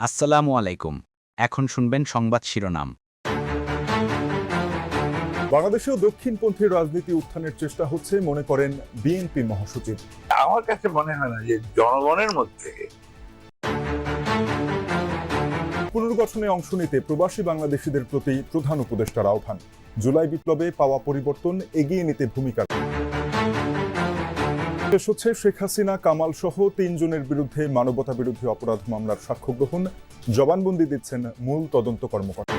আসসালামু আলাইকুম। এখন শুনবেন সংবাদ শিরোনাম। বাংলাদেশেও দক্ষিণপন্থী রাজনীতি উত্থানের চেষ্টা হচ্ছে মনে করেন বিএনপি মহাসচিব। আমার কাছে মনে হয় না যে জনগণের মধ্যে পুনর্গঠনে অংশ নিতে প্রবাসী বাংলাদেশিদের প্রতি প্রধান উপদেষ্টার আহ্বান। জুলাই বিপ্লবে পাওয়া পরিবর্তন এগিয়ে নিতে ভূমিকা। শেষ হচ্ছে শেখ হাসিনা কামাল সহ ৩ জনের বিরুদ্ধে মানবতা বিরোধী অপরাধ মামলার সাক্ষ্য গ্রহণ, জবানবন্দি দিচ্ছেন মূল তদন্ত কর্মকর্তা।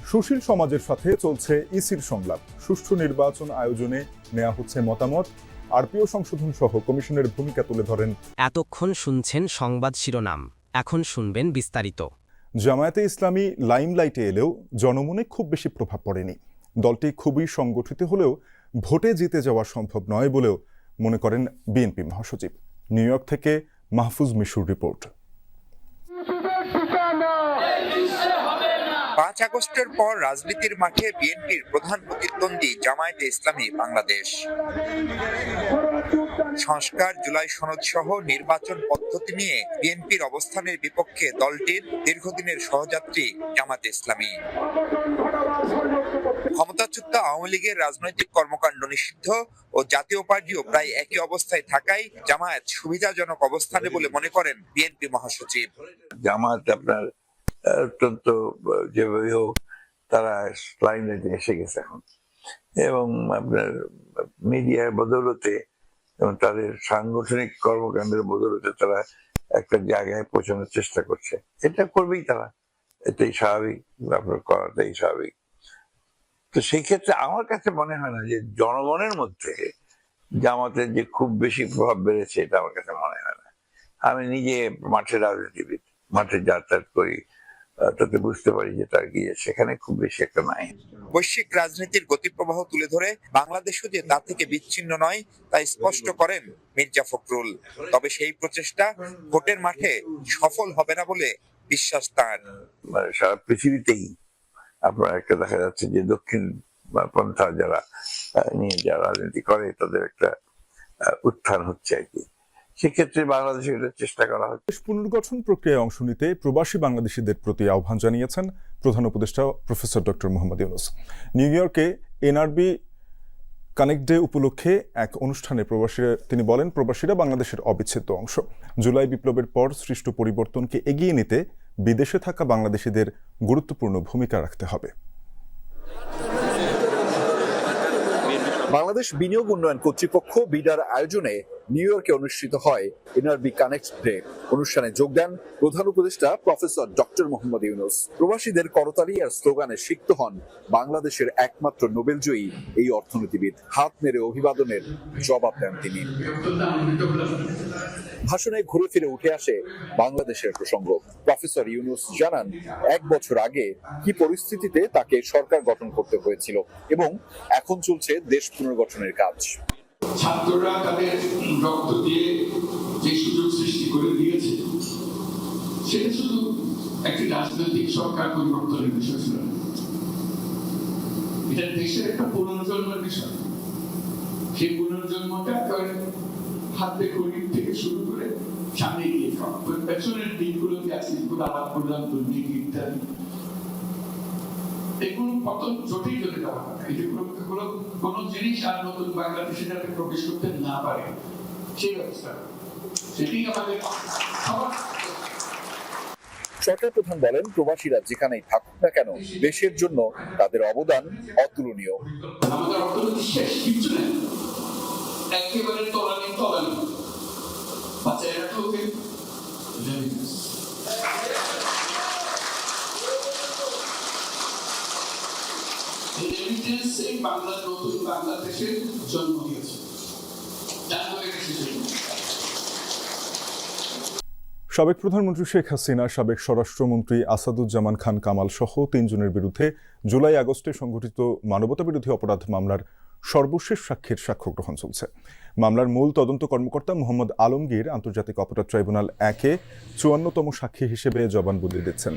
সুশীল সমাজের সাথে চলছে ইসির সংলাপ, সুষ্ঠু নির্বাচন আয়োজনে নেওয়া হচ্ছে মতামত, আরপিও সংশোধন সহ কমিশনের ভূমিকা তুলে ধরেন। এতক্ষণ শুনছেন সংবাদ শিরোনাম, এখন শুনবেন বিস্তারিত। জামায়াতে ইসলামী লাইমলাইটে এলেও জনমনে খুব বেশি প্রভাব পড়েনি। দলটি খুবই সংগঠিত হলেও ভোটে জিতে যাওয়া সম্ভব নয় বলেও মনে করেন বিএনপি মহাসচিব। নিউ ইয়র্ক থেকে মাহফুজ মিশুর রিপোর্ট। ৫ আগস্টের পর রাজনীতির মাঠে বিএনপির প্রধান প্রতিদ্বন্দ্বী জামায়াতে ইসলামী বাংলাদেশ। সংস্কার, জুলাই সনদ সহ নির্বাচন পদ্ধতি নিয়ে বিএনপির অবস্থানের বিপক্ষে দলটির দীর্ঘদিনের সহযাত্রী জামায়াতে ইসলামী। ক্ষমতাচ্যুত আওয়ামী লীগের রাজনৈতিক কর্মকাণ্ড নিষিদ্ধ ও জাতীয় পার্টিও প্রায় একই অবস্থায় থাকায় জামায়াত সুবিধাজনক অবস্থানে বলে মনে করেন বিএনপি মহাসচিব। জামাত আপনার অত্যন্ত যেভাবে হোক তারা লাইমলাইটে এসে গেছে এখন, এবং আপনার মিডিয়ার বদৌলতে এবং তাদের সাংগঠনিক কর্মকাণ্ডের বদৌলতে তারা একটা জায়গায় পৌঁছানোর চেষ্টা করছে। এটা করবেই তারা, এটাই স্বাভাবিক, আপনার করাটাই স্বাভাবিক। তো সেই ক্ষেত্রে আমার কাছে মনে হয় না যে জনগণের মধ্যে জামাতের যে খুব বেশি প্রভাব বেড়েছে, এটা আমার কাছে মনে হয় না। আমি নিজে মাঠে রাজনীতিবিদ, মাঠে যাতায়াত করি, তাতে বুঝতে পারি যে তার গিয়ে সেখানে খুব বেশি একটা নাই। বৈশ্বিক রাজনীতির গতিপ্রবাহ তুলে ধরে বাংলাদেশও যে তা থেকে বিচ্ছিন্ন নয় তা স্পষ্ট করেন মির্জা ফখরুল। তবে সেই প্রচেষ্টা ভোটের মাঠে সফল হবে না বলে বিশ্বাস তার। সারা পৃথিবীতেই আপনার একটা দেখা যাচ্ছে যে দক্ষিণ পন্থা যারা নিয়ে যারা রাজনীতি করে তাদের একটা উত্থান হচ্ছে আর কি। সেক্ষেত্রে বাংলাদেশে এটা চেষ্টা করা হচ্ছে। দেশ পুনর্গঠন প্রক্রিয়ায় অংশ নিতে প্রবাসী বাংলাদেশিদের প্রতি আহ্বান জানিয়েছেন প্রধান উপদেষ্টা professor doctor Mohammad Yunus. New ইয়র্কে এনআরবি কানেক্ট ডে উপলক্ষে এক অনুষ্ঠানে তিনি বলেন, প্রবাসীরা বাংলাদেশের অবিচ্ছেদ্য অংশ। জুলাই বিপ্লবের পর সৃষ্ট পরিবর্তনকে এগিয়ে নিতে বিদেশে থাকা বাংলাদেশিদের গুরুত্বপূর্ণ ভূমিকা রাখতে হবে। বাংলাদেশ বিনিয়োগ উন্নয়ন কর্তৃপক্ষ বিডার আয়োজনে নিউ ইয়র্কে অনুষ্ঠিত হয় এনআরবি কানেক্ট ডে। অনুষ্ঠানে যোগ দেন প্রধান উপদেষ্টা প্রফেসর ডক্টর মোহাম্মদ ইউনূস। প্রবাসীদের করতালি আর স্লোগানে সিক্ত হন বাংলাদেশের একমাত্র নোবেলজয়ী এই অর্থনীতিবিদ। হাত নেড়ে অভিবাদনের জবাব দেন তিনি। ভাষণে ঘুরে ফিরে উঠে আসে বাংলাদেশের প্রসঙ্গ। প্রফেসর ইউনূস জানান, 1 বছর আগে কি পরিস্থিতিতে তাকে সরকার গঠন করতে হয়েছিল এবং এখন চলছে দেশ পুনর্গঠনের কাজ। ছাত্ররা তাদের রক্ত দিয়ে যে সুযোগ সৃষ্টি করে দিয়েছে, সেটা শুধু একটি রাজনৈতিক সরকার পরিবর্তনের বিষয় ছিল না, এটা দেশের একটা পুনর্জন্মের বিষয়। সেই পুনর্জন্মটা হাতে খড়ির থেকে শুরু করে সামনে গিয়ে পেছনের দিকগুলোকে আজকে আলাপ করলাম, দুর্নীতি ইত্যাদি, এগুলো কত জটিল হয়ে যাওয়া। কোন জিনিস আর নতুন বাংলাদেশে যাতে প্রবেশ করতে না পারে সেই ব্যবস্থা, সেটি আমাদের সরকার প্রধান বলেন, প্রবাসীরা যেখানেই থাকুক না কেন দেশের জন্য তাদের অবদান অতুলনীয়। আমাদের অর্থনীতি শেষ, কিছু নেই, একেবারে তলানি বাচ্চারা হবে নতুন বাংলাদেশের জন্ম দিয়েছে। সাবেক প্রধানমন্ত্রী শেখ হাসিনা, সাবেক স্বরাষ্ট্রমন্ত্রী আসাদুজ্জামান খান কামাল সহ 3 জনের বিরুদ্ধে জুলাই আগস্টে সংঘটিত মানবতা বিরোধী অপরাধ মামলার সর্বশেষ সাক্ষীর সাক্ষ্য গ্রহণ চলছে। মামলার মূল তদন্ত কর্মকর্তা মোহাম্মদ আলমগীর আন্তর্জাতিক অপরাধ ট্রাইব্যুনাল 1-এ 54তম সাক্ষী হিসেবে জবানবন্দি দিচ্ছেন।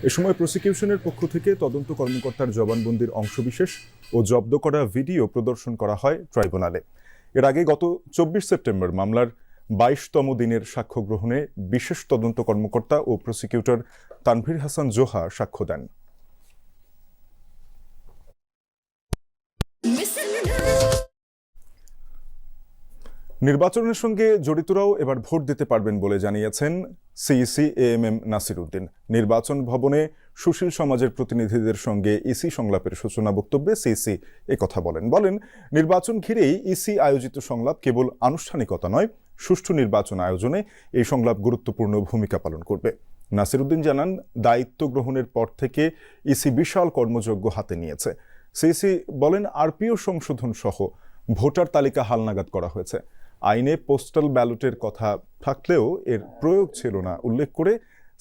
এ সময় প্রসিকিউশনের পক্ষ থেকে তদন্ত কর্মকর্তার জবানবন্দির অংশবিশেষ ও জব্দ করা ভিডিও প্রদর্শন করা হয় ট্রাইব্যুনালে। এর আগে গত 24 সেপ্টেম্বর মামলার 22তম দিনের সাক্ষ্য গ্রহণে বিশেষ তদন্ত কর্মকর্তা ও প্রসিকিউটর তানভীর হাসান জোহা সাক্ষ্য দেন। নির্বাচনের সঙ্গে জড়িতরাও এবার ভোট দিতে পারবেন বলে জানিয়েছেন সিইসি এএমএম নাসির উদ্দিন। নির্বাচন ভবনে সুশীল সমাজের প্রতিনিধিদের সঙ্গে ইসি সংলাপের সূচনা বক্তব্যে সিইসি একথা বলেন নির্বাচন ঘিরেই ইসি আয়োজিত সংলাপ কেবল আনুষ্ঠানিকতা নয়, সুষ্ঠু নির্বাচন আয়োজনে এই সংলাপ গুরুত্বপূর্ণ ভূমিকা পালন করবে। নাসির উদ্দিন জানান, দায়িত্ব গ্রহণের পর থেকে ইসি বিশাল কর্মযজ্ঞ হাতে নিয়েছে। সিইসি বলেন, আরপিও সংশোধন সহ ভোটার তালিকা হালনাগাদ করা হয়েছে। আইনে পোস্টাল ব্যালটের কথা থাকলেও এর প্রয়োগ ছিল না উল্লেখ করে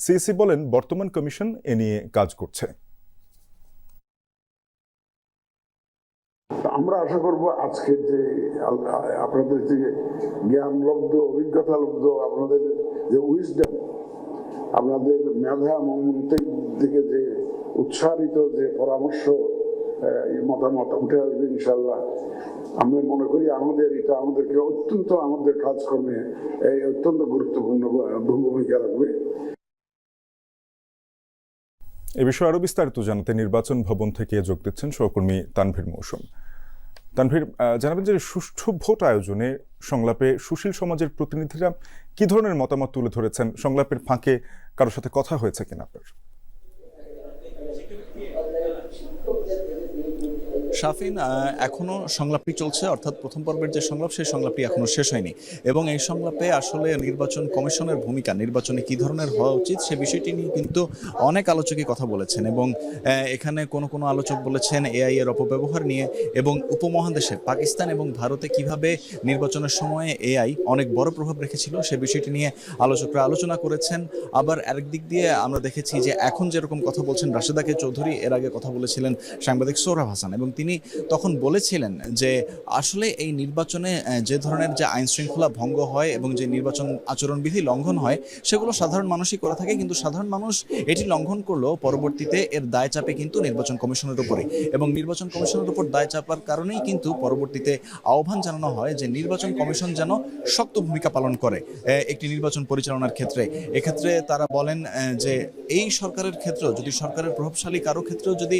সিইসি বলেন, বর্তমান কমিশন এ নিয়ে কাজ করছে। আমরা আশা করব আজকের যে আপনাদের যে জ্ঞানলব্ধ, অভিজ্ঞতালব্ধ, আপনাদের যে উইজডম, আপনাদের মেধা মন্ত্রের দিকে যে উৎসাহিত যে পরামর্শ, মতামত উঠে আসবে ইনশাল্লাহ। আমি মনে করি এটা আমাদেরকে অত্যন্ত, আমাদের কাজকর্মে এই অত্যন্ত গুরুত্বপূর্ণ ভূমিকা রাখবে। এ বিষয়ে আরো বিস্তারিত জানাতে নির্বাচন ভবন থেকে যোগ দিচ্ছেন সহকর্মী তানভীর মৌসুম। তানভীর, জানাবেন যে সুষ্ঠু ভোট আয়োজনে সংলাপে সুশীল সমাজের প্রতিনিধিরা কি ধরনের মতামত তুলে ধরেছেন? সংলাপের ফাঁকে কারোর সাথে কথা হয়েছে কিনা আপনার? শাফিন, এখনো সংলাপটি চলছে, অর্থাৎ প্রথম পর্বের যে সংলাপ সেই সংলাপটি এখনো শেষ হয়নি এবং এই সংলাপে আসলে নির্বাচন কমিশনের ভূমিকা, নির্বাচনে কি ধরনের হওয়া উচিত সে বিষয়টি নিয়ে কিন্তু অনেক আলোচকই কথা বলেছেন এবং এখানে কোনো আলোচক বলেছেন এআই এর অপব্যবহার নিয়ে এবং উপমহাদেশে পাকিস্তান এবং ভারতে কিভাবে নির্বাচনের সময়ে এআই অনেক বড় প্রভাব রেখেছিল সে বিষয়টি নিয়ে আলোচকরা আলোচনা করেছেন। আবার আরেক দিক দিয়ে আমরা দেখেছি যে এখন যেরকম কথা বলছেন রাশেদা কে চৌধুরী, এর আগে কথা বলেছিলেন সাংবাদিক সোহরাব হাসান এবং তিনি তখন বলেছিলেন যে আসলে এই নির্বাচনে যে ধরনের যে আইন শৃঙ্খলা ভঙ্গ হয় এবং যে নির্বাচন আচরণবিধি লঙ্ঘন হয় সেগুলো সাধারণ মানুষই করে থাকে, কিন্তু সাধারণ মানুষ এটি লঙ্ঘন করলেও পরবর্তীতে এর দায় চাপে কিন্তু নির্বাচন কমিশনের উপরে এবং নির্বাচন কমিশনের উপর দায় চাপার কারণেই কিন্তু পরবর্তীতে আহ্বান জানানো হয় যে নির্বাচন কমিশন যেন শক্ত ভূমিকা পালন করে একটি নির্বাচন পরিচালনার ক্ষেত্রে। এক্ষেত্রে তারা বলেন যে এই সরকারের ক্ষেত্রেও যদি সরকারের প্রভাবশালী কারো ক্ষেত্রেও যদি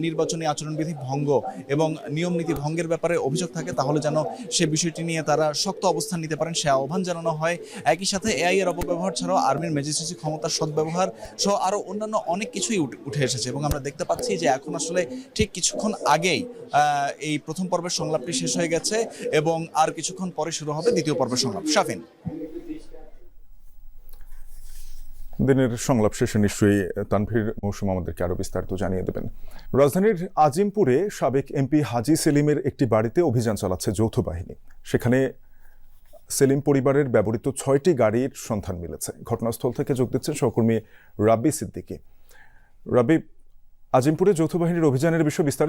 নির্বাচনী আচরণবিধি ভঙ্গ এবং নিয়ম নীতি ভঙ্গের ব্যাপারে অভিযোগ থাকে তাহলে যেন সে বিষয়টি নিয়ে তারা শক্ত অবস্থান নিতে পারেন সে আহ্বান জানানো হয়। একই সাথে এআই এর অপব্যবহার ছাড়াও আর্মির ম্যাজিস্ট্রেসি ক্ষমতার সদ্ব্যবহার সহ আরো অন্যান্য অনেক কিছুই উঠে এসেছে এবং আমরা দেখতে পাচ্ছি যে এখন আসলে ঠিক কিছুক্ষণ আগেই এই প্রথম পর্বের সংলাপটি শেষ হয়ে গেছে এবং আর কিছুক্ষণ পরে শুরু হবে দ্বিতীয় পর্বের সংলাপ। শাফিন, দিনের সংলাপ শেষে নিশ্চয়ই তানভীর মৌসুম আমাদেরকে আরো বিস্তারিত জানিয়ে দেবেন। রাজধানীর আজিমপুরে সাবেক এমপি হাজি সেলিমের একটি বাড়িতে অভিযান চালাচ্ছে যৌথ বাহিনী। সেখানে সেলিম পরিবারের ব্যবহৃত 6টি গাড়ির সন্ধান মিলেছে। ঘটনাস্থল থেকে যোগ দিচ্ছেন সহকর্মী রাব্বি সিদ্দিকী। রাব্বি, আজিমপুরে যৌথ বাহিনীর অভিযানের বিষয়ে বিস্তারিত